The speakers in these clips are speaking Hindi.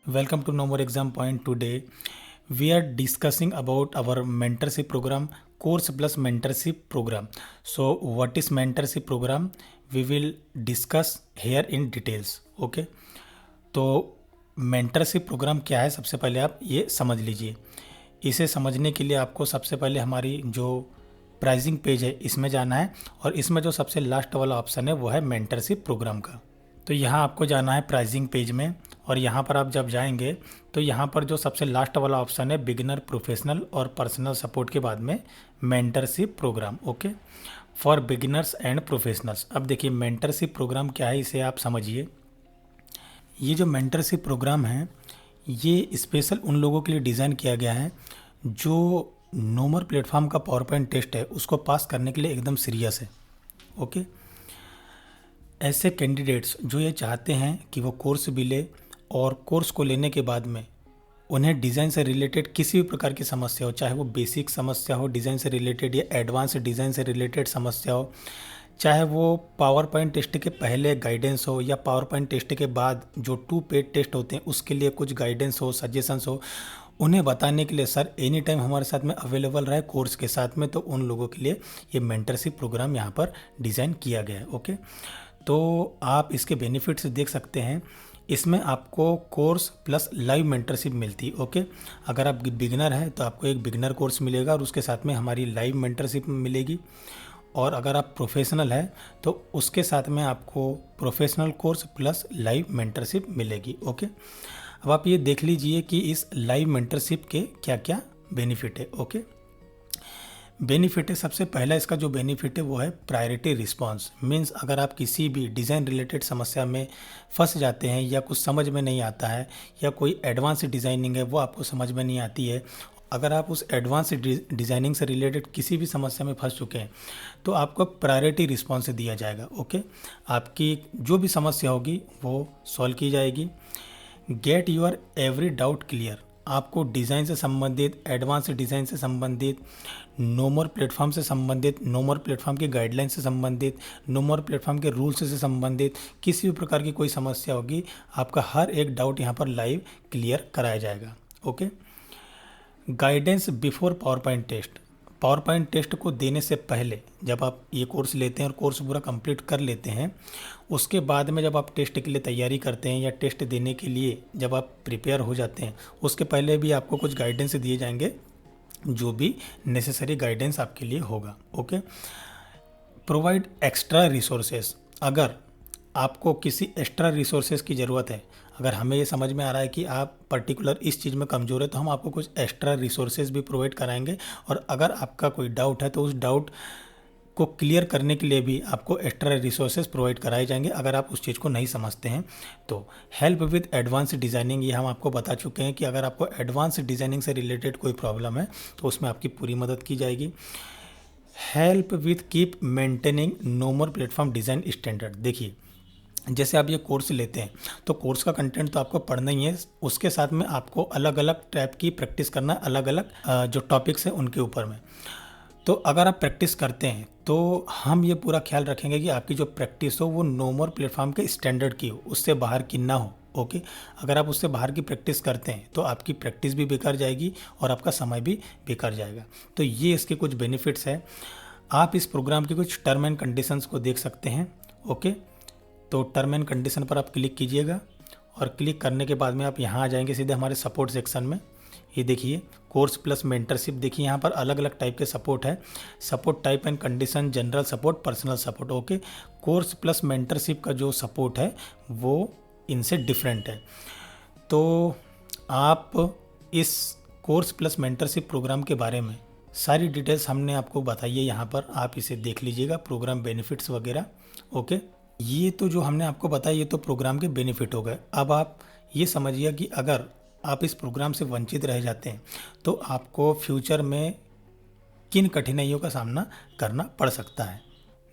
Welcome to No More Exam Point. Today we are discussing about our mentorship program, course plus mentorship program. So what is mentorship program? We will discuss here in details. Okay. तो मेंटरशिप प्रोग्राम क्या है, सबसे पहले आप ये समझ लीजिए। इसे समझने के लिए आपको सबसे पहले हमारी जो प्राइजिंग पेज है इसमें जाना है, और इसमें जो सबसे लास्ट वाला ऑप्शन है वो है मेंटरशिप प्रोग्राम का। तो यहाँ आपको जाना है प्राइजिंग पेज में, और यहाँ पर आप जब जाएंगे तो यहाँ पर जो सबसे लास्ट वाला ऑप्शन है बिगिनर, प्रोफेशनल और पर्सनल सपोर्ट के बाद में mentorship program. Okay, for beginners and professionals. अब देखिए मेंटरशिप प्रोग्राम क्या है, इसे आप समझिए। ये जो मेंटरशिप प्रोग्राम है ये स्पेशल उन लोगों के लिए डिज़ाइन किया गया है जो नोमर प्लेटफॉर्म का पावर पॉइंट टेस्ट है उसको पास करने के लिए एकदम सीरियस है। ओके, ऐसे कैंडिडेट्स जो ये चाहते हैं कि वो कोर्स भी ले और कोर्स को लेने के बाद में उन्हें डिज़ाइन से रिलेटेड किसी भी प्रकार की समस्या हो, चाहे वो बेसिक समस्या हो डिज़ाइन से रिलेटेड या एडवांस डिज़ाइन से रिलेटेड समस्या हो, चाहे वो पावर पॉइंट टेस्ट के पहले गाइडेंस हो या पावर पॉइंट टेस्ट के बाद जो 2 पेड टेस्ट होते हैं उसके लिए कुछ गाइडेंस हो, सजेशंस हो, उन्हें बताने के लिए सर एनी टाइम हमारे साथ में अवेलेबल रहे कोर्स के साथ में, तो उन लोगों के लिए ये मेंटरशिप प्रोग्राम यहाँ पर डिज़ाइन किया गया है। ओके, तो आप इसके बेनिफिट्स देख सकते हैं। इसमें आपको कोर्स प्लस लाइव मेंटरशिप मिलती है। ओके, अगर आप बिगिनर हैं तो आपको एक बिगिनर कोर्स मिलेगा और उसके साथ में हमारी लाइव मेंटरशिप मिलेगी, और अगर आप प्रोफेशनल हैं तो उसके साथ में आपको professional course plus live mentorship मिलेगी। ओके, अब आप ये देख लीजिए कि इस लाइव मेंटरशिप के क्या क्या बेनिफिट है। ओके, बेनिफिट है, सबसे पहला इसका जो बेनिफिट है वो है प्रायोरिटी रिस्पांस। मींस अगर आप किसी भी डिज़ाइन रिलेटेड समस्या में फंस जाते हैं या कुछ समझ में नहीं आता है या कोई एडवांस डिज़ाइनिंग है वो आपको समझ में नहीं आती है, अगर आप उस एडवांस डिज़ाइनिंग से रिलेटेड किसी भी समस्या में फंस चुके हैं तो आपको प्रायोरिटी रिस्पांस दिया जाएगा। ओके, आपकी जो भी समस्या होगी वो सॉल्व की जाएगी। Get your every doubt clear. आपको डिज़ाइन से संबंधित, एडवांस डिज़ाइन से संबंधित, नोमर प्लेटफॉर्म से संबंधित, नोमर प्लेटफॉर्म के गाइडलाइन से संबंधित, नोमर प्लेटफॉर्म के रूल्स से संबंधित किसी भी प्रकार की कोई समस्या होगी, आपका हर एक डाउट यहाँ पर लाइव क्लियर कराया जाएगा। Okay, guidance before power point test. Power point test को देने से पहले जब आप ये कोर्स लेते हैं और कोर्स पूरा कंप्लीट कर लेते हैं, उसके बाद में जब आप टेस्ट के लिए तैयारी करते हैं या टेस्ट देने के लिए जब आप प्रिपेयर हो जाते हैं, उसके पहले भी आपको कुछ गाइडेंस दिए जाएंगे जो भी नेसेसरी गाइडेंस आपके लिए होगा। Okay, provide extra resources. अगर आपको किसी एक्स्ट्रा रिसोर्सेज की ज़रूरत है, अगर हमें ये समझ में आ रहा है कि आप पर्टिकुलर इस चीज़ में कमज़ोर है तो हम आपको कुछ एक्स्ट्रा रिसोर्सेज भी प्रोवाइड कराएंगे, और अगर आपका कोई डाउट है तो उस डाउट को क्लियर करने के लिए भी आपको एक्स्ट्रा रिसोर्सेज प्रोवाइड कराए जाएंगे अगर आप उस चीज़ को नहीं समझते हैं तो। हेल्प विद एडवांस डिज़ाइनिंग, ये हम आपको बता चुके हैं कि अगर आपको एडवांस डिज़ाइनिंग से रिलेटेड कोई प्रॉब्लम है तो उसमें आपकी पूरी मदद की जाएगी। Help with keep maintaining no more platform design standard. देखिए, जैसे आप ये कोर्स लेते हैं तो कोर्स का कंटेंट तो आपको पढ़ना ही है, उसके साथ में आपको अलग अलग टाइप की प्रैक्टिस करना है, अलग अलग जो टॉपिक्स हैं उनके ऊपर में। तो अगर आप प्रैक्टिस करते हैं तो हम ये पूरा ख्याल रखेंगे कि आपकी जो प्रैक्टिस हो वो नोमर प्लेटफॉर्म के स्टैंडर्ड की हो, उससे बाहर की ना हो। ओके, अगर आप उससे बाहर की प्रैक्टिस करते हैं तो आपकी प्रैक्टिस भी बेकार जाएगी और आपका समय भी बेकार जाएगा। तो ये इसके कुछ बेनिफिट्स हैं। आप इस प्रोग्राम के कुछ टर्म एंड कंडीशंस को देख सकते हैं। ओके, तो टर्म एंड कंडीशन पर आप क्लिक कीजिएगा, और क्लिक करने के बाद में आप यहाँ आ जाएंगे सीधे हमारे सपोर्ट सेक्शन में। ये देखिए कोर्स प्लस मेंटरशिप, देखिए यहाँ पर अलग अलग टाइप के सपोर्ट है। Support type and condition, general support, personal support. Okay, course plus mentorship का जो सपोर्ट है वो इनसे डिफरेंट है। तो आप इस कोर्स प्लस मेंटरशिप प्रोग्राम के बारे में सारी डिटेल्स हमने आपको बताई है यहाँ पर, आप इसे देख लीजिएगा, प्रोग्राम बेनिफिट्स वगैरह। ओके, ये तो जो हमने आपको बताया ये तो प्रोग्राम के बेनिफिट हो गए। अब आप ये समझिए कि अगर आप इस प्रोग्राम से वंचित रह जाते हैं तो आपको फ्यूचर में किन कठिनाइयों का सामना करना पड़ सकता है।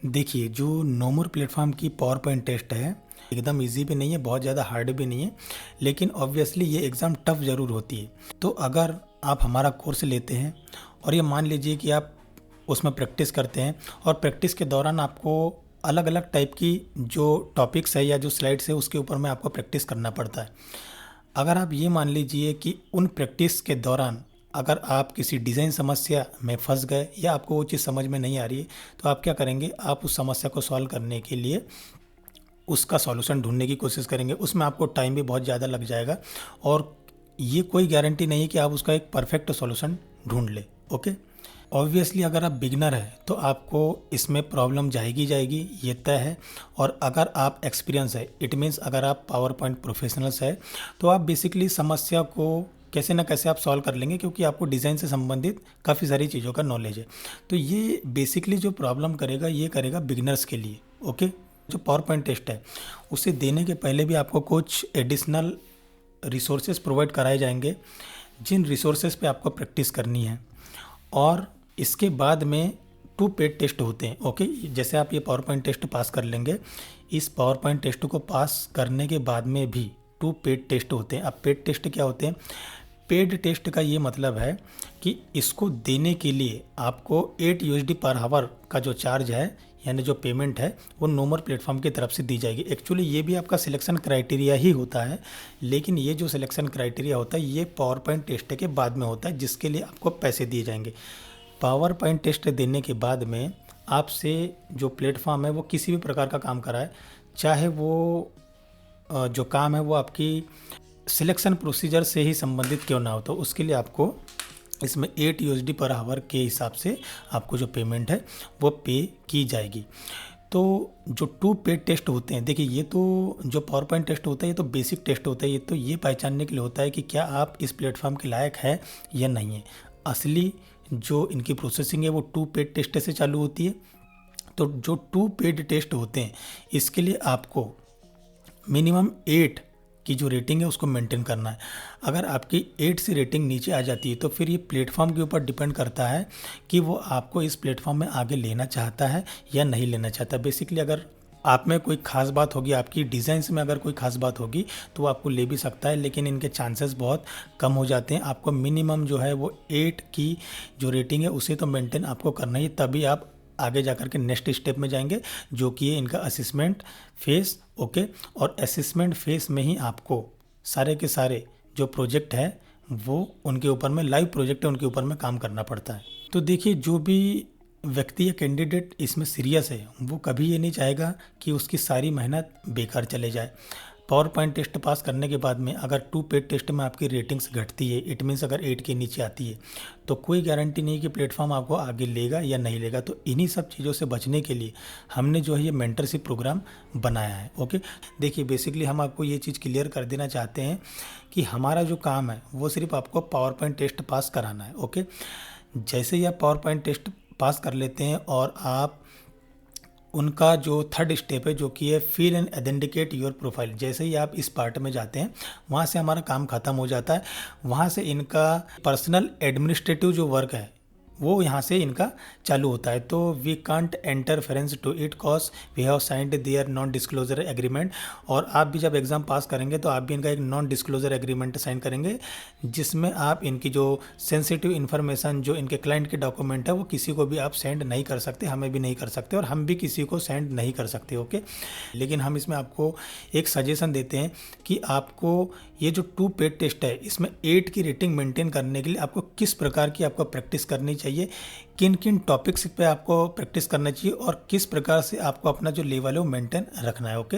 देखिए, जो नोमर प्लेटफॉर्म की पावर पॉइंट टेस्ट है एकदम इजी भी नहीं है, बहुत ज़्यादा हार्ड भी नहीं है, लेकिन ऑब्वियसली ये एग्ज़ाम टफ ज़रूर होती है। तो अगर आप हमारा कोर्स लेते हैं और ये मान लीजिए कि आप उसमें प्रैक्टिस करते हैं और प्रैक्टिस के दौरान आपको अलग अलग टाइप की जो टॉपिक्स है या जो स्लाइड्स है उसके ऊपर में आपको प्रैक्टिस करना पड़ता है। अगर आप ये मान लीजिए कि उन प्रैक्टिस के दौरान अगर आप किसी डिज़ाइन समस्या में फंस गए या आपको वो चीज़ समझ में नहीं आ रही है, तो आप क्या करेंगे, आप उस समस्या को सॉल्व करने के लिए उसका सॉल्यूशन ढूंढने की कोशिश करेंगे। उसमें आपको टाइम भी बहुत ज़्यादा लग जाएगा और ये कोई गारंटी नहीं है कि आप उसका एक परफेक्ट सॉल्यूशन ढूंढ ले। ओके, ऑब्वियसली अगर आप बिगनर हैं तो आपको इसमें प्रॉब्लम जाएगी जाएगी, ये तय है। और अगर आप एक्सपीरियंस है, इट मीन्स अगर आप पावर पॉइंट प्रोफेशनल्स है, तो आप बेसिकली समस्या को कैसे ना कैसे आप सॉल्व कर लेंगे, क्योंकि आपको डिज़ाइन से संबंधित काफ़ी सारी चीज़ों का नॉलेज है। तो ये बेसिकली जो प्रॉब्लम करेगा, ये करेगा बिगनर्स के लिए। ओके, जो पावर पॉइंट टेस्ट है उसे देने के पहले भी आपको कुछ एडिशनल रिसोर्सेज प्रोवाइड कराए जाएंगे, जिन रिसोर्सेज पे आपको प्रैक्टिस करनी है। और इसके बाद में 2 पेड टेस्ट होते हैं। ओके, जैसे आप ये पावर पॉइंट टेस्ट पास कर लेंगे, इस पावर पॉइंट टेस्ट को पास करने के बाद में भी 2 पेड टेस्ट होते हैं। अब पेड टेस्ट क्या होते हैं? पेड टेस्ट का ये मतलब है कि इसको देने के लिए आपको $8 पर आवर का जो चार्ज है, यानी जो पेमेंट है, वो नोमर प्लेटफॉर्म की तरफ से दी जाएगी। एक्चुअली ये भी आपका सिलेक्शन क्राइटेरिया ही होता है, लेकिन ये जो सिलेक्शन क्राइटेरिया होता है ये पावर पॉइंट टेस्ट के बाद में होता है, जिसके लिए आपको पैसे दिए जाएंगे। पावर पॉइंट टेस्ट देने के बाद में आपसे जो प्लेटफॉर्म है वो किसी भी प्रकार का काम कराए, चाहे वो जो काम है वो आपकी सिलेक्शन प्रोसीजर से ही संबंधित क्यों ना हो, तो उसके लिए आपको इसमें $8 पर आवर के हिसाब से आपको जो पेमेंट है वो पे की जाएगी। तो जो 2 पेड टेस्ट होते हैं, देखिए ये तो जो पावर पॉइंट टेस्ट होता है ये तो बेसिक टेस्ट होता है, ये तो ये पहचानने के लिए होता है कि क्या आप इस प्लेटफॉर्म के लायक है या नहीं है। असली जो इनकी प्रोसेसिंग है वो 2 पेड टेस्ट से चालू होती है। तो जो 2 पेड टेस्ट होते हैं इसके लिए आपको मिनिमम 8 की जो रेटिंग है उसको मेंटेन करना है। अगर आपकी 8 से रेटिंग नीचे आ जाती है तो फिर ये प्लेटफॉर्म के ऊपर डिपेंड करता है कि वो आपको इस प्लेटफॉर्म में आगे लेना चाहता है या नहीं लेना चाहता। बेसिकली अगर आप में कोई ख़ास बात होगी, आपकी डिज़ाइंस में अगर कोई ख़ास बात होगी तो वो आपको ले भी सकता है, लेकिन इनके चांसेस बहुत कम हो जाते हैं। आपको मिनिमम जो है वो 8 की जो रेटिंग है उसे तो मेंटेन आपको करना ही, तभी आप आगे जाकर के नेक्स्ट स्टेप में जाएंगे, जो कि है इनका असेसमेंट फेस। ओके, और असेसमेंट फेस में ही आपको सारे के सारे जो प्रोजेक्ट है वो उनके ऊपर में, लाइव प्रोजेक्ट है उनके ऊपर में काम करना पड़ता है। तो देखिए, जो भी व्यक्ति या कैंडिडेट इसमें सीरियस है वो कभी ये नहीं चाहेगा कि उसकी सारी मेहनत बेकार चले जाए। पावर पॉइंट टेस्ट पास करने के बाद में अगर 2 पेड टेस्ट में आपकी रेटिंग्स घटती है, इट मीन्स अगर 8 के नीचे आती है, तो कोई गारंटी नहीं कि प्लेटफॉर्म आपको आगे लेगा या नहीं लेगा। तो इन्हीं सब चीज़ों से बचने के लिए हमने जो है ये मेंटरशिप प्रोग्राम बनाया है। ओके, देखिए बेसिकली हम आपको ये चीज़ क्लियर कर देना चाहते हैं कि हमारा जो काम है वो सिर्फ आपको पावर पॉइंट टेस्ट पास कराना है। ओके, जैसे ही आप पावर पॉइंट टेस्ट पास कर लेते हैं और आप उनका जो 3rd स्टेप है जो कि है फिल एंड आइडेंटिकेट योर प्रोफाइल, जैसे ही आप इस पार्ट में जाते हैं वहाँ से हमारा काम ख़त्म हो जाता है। वहाँ से इनका पर्सनल एडमिनिस्ट्रेटिव जो वर्क है वो यहाँ से इनका चालू होता है। तो we can't interference to it cause we have signed there non disclosure agreement. और आप भी जब एग्ज़ाम पास करेंगे तो आप भी इनका एक नॉन डिस्क्लोजर एग्रीमेंट साइन करेंगे, जिसमें आप इनकी जो सेंसिटिव इन्फॉर्मेशन जो इनके क्लाइंट के डॉक्यूमेंट है वो किसी को भी आप सेंड नहीं कर सकते, हमें भी नहीं कर सकते और हम भी किसी को सेंड नहीं कर सकते। ओके, लेकिन हम इसमें आपको एक सजेशन देते हैं कि आपको ये जो 2 पेड टेस्ट है इसमें 8 की रेटिंग मेंटेन करने के लिए आपको किस प्रकार की आपको प्रैक्टिस करनी चाहिए, किन किन टॉपिक्स पे आपको प्रैक्टिस करना चाहिए और किस प्रकार से आपको अपना जो लेवल है वो मेंटेन रखना है। ओके,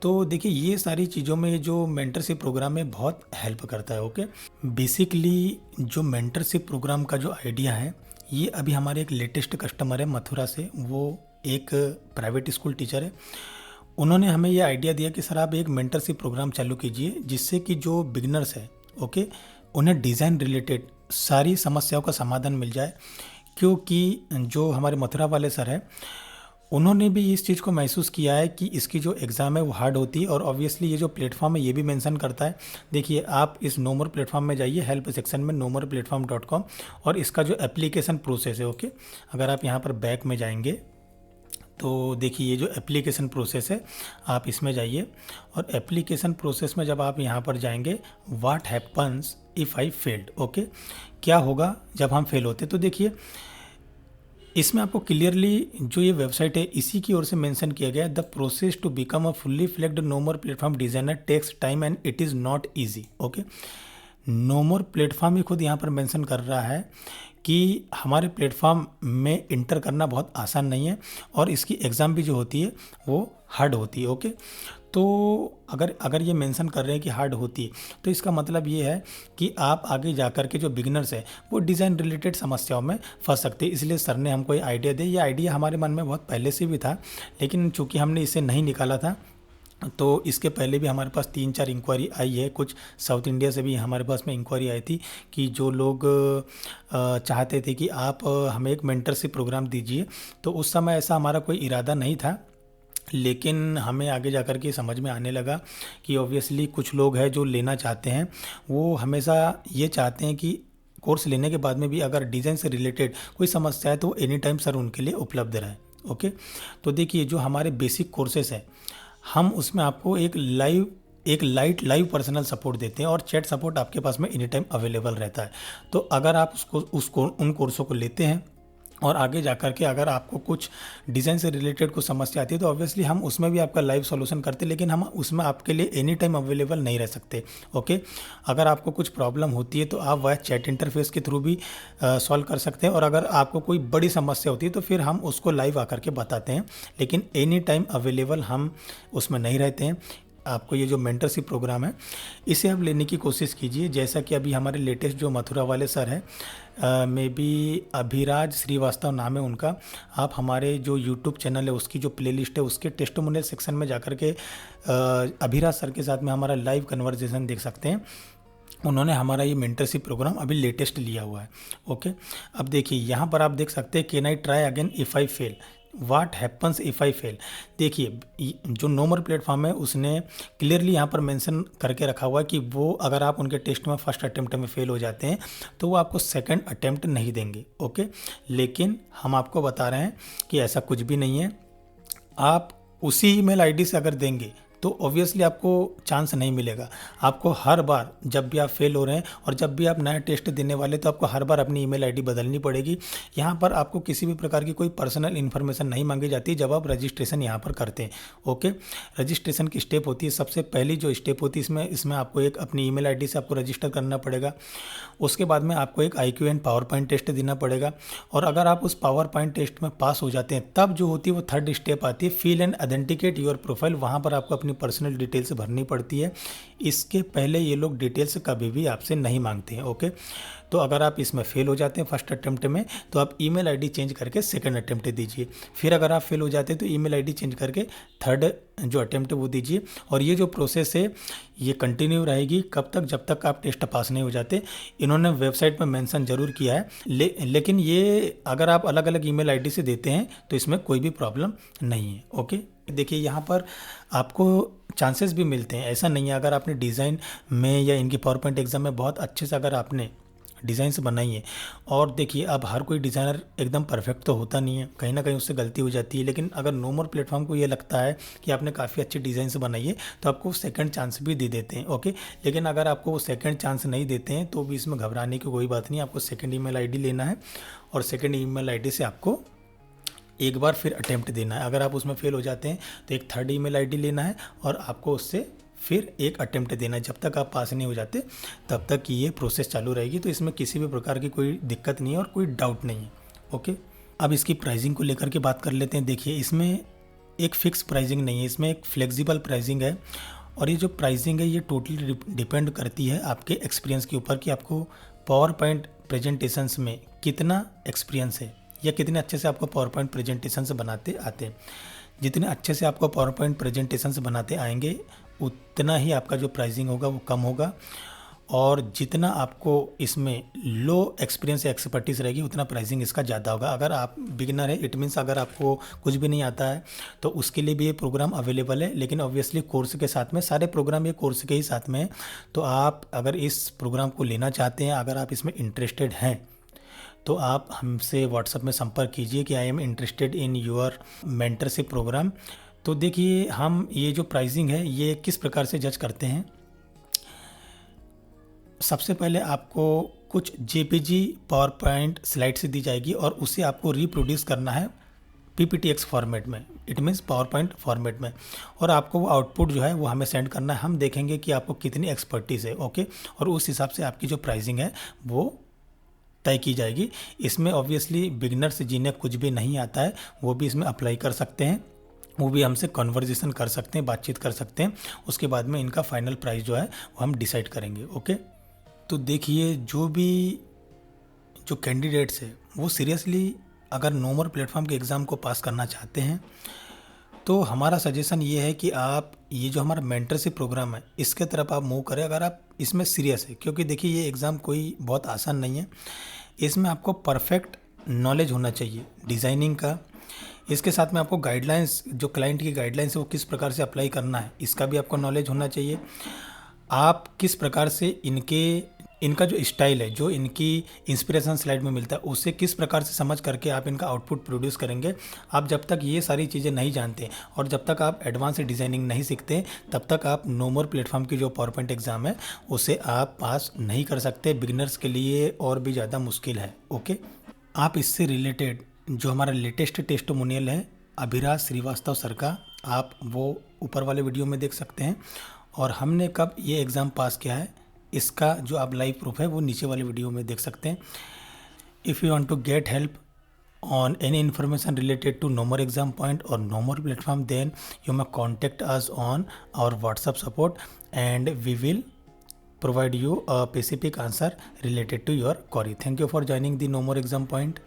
तो देखिए ये सारी चीज़ों में जो मेंटरशिप प्रोग्राम है बहुत हेल्प करता है। ओके, बेसिकली जो मेंटरशिप प्रोग्राम का जो आइडिया है ये अभी हमारे एक लेटेस्ट कस्टमर है मथुरा से, वो एक प्राइवेट स्कूल टीचर है। उन्होंने हमें ये आइडिया दिया कि सर आप एक मेंटरशिप प्रोग्राम चालू कीजिए जिससे कि जो बिगनर्स है ओके उन्हें डिज़ाइन रिलेटेड सारी समस्याओं का समाधान मिल जाए। क्योंकि जो हमारे मथुरा वाले सर हैं उन्होंने भी इस चीज़ को महसूस किया है कि इसकी जो एग्ज़ाम है वो हार्ड होती है और ऑब्वियसली ये जो प्लेटफॉर्म है ये भी मेंशन करता है। देखिए आप इस नोमर प्लेटफॉर्म में जाइए, हेल्प सेक्शन में nomorplatform.com, और इसका जो एप्लीकेशन प्रोसेस है ओके, अगर आप यहाँ पर बैक में जाएंगे तो देखिए ये जो एप्लीकेशन प्रोसेस है आप इसमें जाइए और एप्लीकेशन प्रोसेस में जब आप यहाँ पर जाएंगे what happens if I failed, okay क्या होगा जब हम फेल होते। तो देखिए इसमें आपको क्लियरली जो ये वेबसाइट है इसी की ओर से मेंशन किया गया है, the process to become a fully fledged no more platform designer takes time and it is not easy. Okay, no more platform ही खुद यहाँ पर मेंशन कर रहा है कि हमारे प्लेटफॉर्म में इंटर करना बहुत आसान नहीं है और इसकी एग्ज़ाम भी जो होती है वो हार्ड होती है। ओके, तो अगर ये मेंशन कर रहे हैं कि हार्ड होती है तो इसका मतलब ये है कि आप आगे जा कर के जो बिगिनर्स है वो डिज़ाइन रिलेटेड समस्याओं में फंस सकते हैं। इसलिए सर ने हमको ये आइडिया दिया। ये आइडिया हमारे मन में बहुत पहले से भी था, लेकिन चूंकि हमने इसे नहीं निकाला था तो इसके पहले भी हमारे पास 3-4 इंक्वायरी आई है। कुछ साउथ इंडिया से भी हमारे पास में इंक्वायरी आई थी कि जो लोग चाहते थे कि आप हमें एक मेंटरशिप प्रोग्राम दीजिए। तो उस समय ऐसा हमारा कोई इरादा नहीं था, लेकिन हमें आगे जाकर के समझ में आने लगा कि ऑब्वियसली कुछ लोग हैं जो लेना चाहते हैं, वो हमेशा ये चाहते हैं कि कोर्स लेने के बाद में भी अगर डिज़ाइन से रिलेटेड कोई समस्या है तो एनी टाइम सर उनके लिए उपलब्ध रहे। ओके, तो देखिए जो हमारे बेसिक कोर्सेस हैं हम उसमें आपको एक लाइट लाइव पर्सनल सपोर्ट देते हैं और चैट सपोर्ट आपके पास में एनी टाइम अवेलेबल रहता है। तो अगर आप उसको उन कोर्सों को लेते हैं और आगे जाकर के अगर आपको कुछ डिज़ाइन से रिलेटेड कुछ समस्या आती है तो ऑब्वियसली हम उसमें भी आपका लाइव सॉल्यूशन करते हैं, लेकिन हम उसमें आपके लिए एनी टाइम अवेलेबल नहीं रह सकते। ओके, अगर आपको कुछ प्रॉब्लम होती है तो आप वह चैट इंटरफेस के थ्रू भी सॉल्व कर सकते हैं, और अगर आपको कोई बड़ी समस्या होती है तो फिर हम उसको लाइव आकर के बताते हैं, लेकिन एनी टाइम अवेलेबल हम उसमें नहीं रहते हैं। आपको ये जो मेंटरशिप प्रोग्राम है इसे आप लेने की कोशिश कीजिए। जैसा कि अभी हमारे लेटेस्ट जो मथुरा वाले सर हैं, मे बी अभिराज श्रीवास्तव नाम है उनका, आप हमारे जो यूट्यूब चैनल है उसकी जो प्लेलिस्ट है उसके टेस्टिमोनियल सेक्शन में जाकर के अभिराज सर के साथ में हमारा लाइव कन्वर्सेशन देख सकते हैं। उन्होंने हमारा ये मेंटरशिप प्रोग्राम अभी लेटेस्ट लिया हुआ है। ओके, अब देखिए यहाँ पर आप देख सकते हैं, can I try again if I fail, what happens if I fail. देखिए जो नोमर प्लेटफॉर्म है उसने क्लियरली यहाँ पर मेंशन करके रखा हुआ है कि वो अगर आप उनके टेस्ट में फर्स्ट अटेम्प्ट में फेल हो जाते हैं तो वो आपको सेकंड अटेम्प्ट नहीं देंगे। ओके, लेकिन हम आपको बता रहे हैं कि ऐसा कुछ भी नहीं है। आप उसी ईमेल आईडी से अगर देंगे तो ऑब्वियसली आपको चांस नहीं मिलेगा। आपको हर बार जब भी आप फेल हो रहे हैं और जब भी आप नया टेस्ट देने वाले तो आपको हर बार अपनी ईमेल आईडी बदलनी पड़ेगी। यहाँ पर आपको किसी भी प्रकार की कोई पर्सनल इन्फॉर्मेशन नहीं मांगी जाती जब आप रजिस्ट्रेशन यहाँ पर करते हैं। ओके, रजिस्ट्रेशन की स्टेप होती है, सबसे पहली जो स्टेप होती है इसमें आपको एक अपनी ईमेल आईडी से आपको रजिस्टर करना पड़ेगा। उसके बाद में आपको एक IQ and power point test देना पड़ेगा, और अगर आप उस पावर पॉइंट टेस्ट में पास हो जाते हैं तब जो होती है वो थर्ड स्टेप आती है, फिल एंड आइडेंटिकेट योर प्रोफाइल। वहाँ पर आपको अपनी पर्सनल डिटेल्स भरनी पड़ती है। इसके पहले ये लोग डिटेल्स कभी भी आपसे नहीं मांगते हैं। ओके, तो अगर आप इसमें फेल हो जाते हैं फर्स्ट अटेम्प्ट में तो आप ईमेल आईडी चेंज करके सेकंड अटेम्प्ट दीजिए। फिर अगर आप फेल हो जाते हैं तो ईमेल आईडी चेंज करके थर्ड जो अटेम्प्ट है वो दीजिए। और ये जो प्रोसेस है ये कंटिन्यू रहेगी कब तक, जब तक आप टेस्ट पास नहीं हो जाते। इन्होंने वेबसाइट में मेंशन जरूर किया है, लेकिन ये अगर आप अलग अलग ईमेल आईडी से देते हैं तो इसमें कोई भी प्रॉब्लम नहीं है। ओके, देखिए यहाँ पर आपको चांसेस भी मिलते हैं, ऐसा नहीं है। अगर आपने डिज़ाइन में या इनकी पावर पॉइंट एग्जाम में बहुत अच्छे से अगर आपने डिज़ाइंस बनाई है, और देखिए अब हर कोई डिज़ाइनर एकदम परफेक्ट तो होता नहीं है, कहीं ना कहीं उससे गलती हो जाती है, लेकिन अगर नोमर प्लेटफॉर्म को ये लगता है कि आपने काफ़ी अच्छी डिज़ाइंस बनाई है तो आपको सेकंड चांस भी दे देते हैं। ओके, लेकिन अगर आपको वो सेकंड चांस नहीं देते हैं तो भी इसमें घबराने की कोई बात नहीं। आपको सेकंड ईमेल आईडी लेना है और सेकंड ईमेल आईडी से आपको एक बार फिर अटेम्प्ट देना है। अगर आप उसमें फेल हो जाते हैं तो एक थर्ड ईमेल आईडी लेना है और आपको उससे फिर एक अटेम्प्ट देना है। जब तक आप पास नहीं हो जाते तब तक ये प्रोसेस चालू रहेगी। तो इसमें किसी भी प्रकार की कोई दिक्कत नहीं है और कोई डाउट नहीं है। ओके, अब इसकी प्राइसिंग को लेकर के बात कर लेते हैं। देखिए इसमें एक फ़िक्स प्राइसिंग नहीं है, इसमें एक फ्लेक्सिबल प्राइसिंग है, और ये जो प्राइसिंग है ये टोटली डिपेंड करती है आपके एक्सपीरियंस के ऊपर कि आपको पावर पॉइंट प्रेजेंटेशंस में कितना एक्सपीरियंस है या कितने अच्छे से आपको पावर पॉइंट प्रेजेंटेशंस बनाते आते हैं। जितने अच्छे से आपको पावर पॉइंट प्रेजेंटेशंस बनाते आएंगे उतना ही आपका जो प्राइसिंग होगा वो कम होगा, और जितना आपको इसमें लो एक्सपीरियंस या एक्सपर्टीज़ रहेगी उतना प्राइसिंग इसका ज़्यादा होगा। अगर आप बिगिनर है, इट मीन्स अगर आपको कुछ भी नहीं आता है तो उसके लिए भी ये प्रोग्राम अवेलेबल है, लेकिन ऑब्वियसली कोर्स के साथ में, सारे प्रोग्राम ये कोर्स के ही साथ में है। तो आप अगर इस प्रोग्राम को लेना चाहते हैं, अगर आप इसमें इंटरेस्टेड हैं तो आप हमसे व्हाट्सएप में संपर्क कीजिए कि I am interested in your mentorship program. तो देखिए हम ये जो प्राइसिंग है ये किस प्रकार से जज करते हैं। सबसे पहले आपको कुछ जेपीजी पावर पॉइंट स्लाइड से दी जाएगी और उसे आपको रिप्रोड्यूस करना है PPTX फॉर्मेट में, it means power point format में, और आपको वो आउटपुट जो है वो हमें सेंड करना है। हम देखेंगे कि आपको कितनी एक्सपर्टीज़ है, ओके, और उस हिसाब से आपकी जो प्राइसिंग है वो तय की जाएगी। इसमें ऑब्वियसली बिगिनर्स जिन्हें कुछ भी नहीं आता है वो भी इसमें अप्लाई कर सकते हैं, वो भी हमसे कन्वर्जेसन कर सकते हैं, बातचीत कर सकते हैं। उसके बाद में इनका फाइनल प्राइस जो है वो हम डिसाइड करेंगे, ओके। तो देखिए, जो कैंडिडेट्स है वो सीरियसली अगर नॉर्मल प्लेटफॉर्म के एग्ज़ाम को पास करना चाहते हैं तो हमारा सजेशन ये है कि आप ये जो हमारा मेंटरशिप प्रोग्राम है इसके तरफ आप मूव करें, अगर आप इसमें सीरियस है। क्योंकि देखिए, ये एग्ज़ाम कोई बहुत आसान नहीं है, इसमें आपको परफेक्ट नॉलेज होना चाहिए डिज़ाइनिंग का। इसके साथ में आपको गाइडलाइंस, जो क्लाइंट की गाइडलाइंस है वो किस प्रकार से अप्लाई करना है इसका भी आपको नॉलेज होना चाहिए। आप किस प्रकार से इनका जो स्टाइल है, जो इनकी इंस्पिरेशन स्लाइड में मिलता है, उसे किस प्रकार से समझ करके आप इनका आउटपुट प्रोड्यूस करेंगे। आप जब तक ये सारी चीज़ें नहीं जानते और जब तक आप एडवांस डिज़ाइनिंग नहीं सीखते तब तक आप नॉर्मल प्लेटफॉर्म की जो पावर पॉइंट एग्ज़ाम है उसे आप पास नहीं कर सकते। बिगिनर्स के लिए और भी ज़्यादा मुश्किल है, ओके। आप इससे रिलेटेड जो हमारा लेटेस्ट टेस्टिमोनियल है अभिराज श्रीवास्तव सर का, आप वो ऊपर वाले वीडियो में देख सकते हैं, और हमने कब ये एग्ज़ाम पास किया है इसका जो आप लाइव प्रूफ है वो नीचे वाले वीडियो में देख सकते हैं। If you want to get help on any information related to NOMOR exam point or NOMOR platform, then you may contact us on our WhatsApp support and we will provide you a specific answer related to your query. Thank you for joining the NOMOR exam point.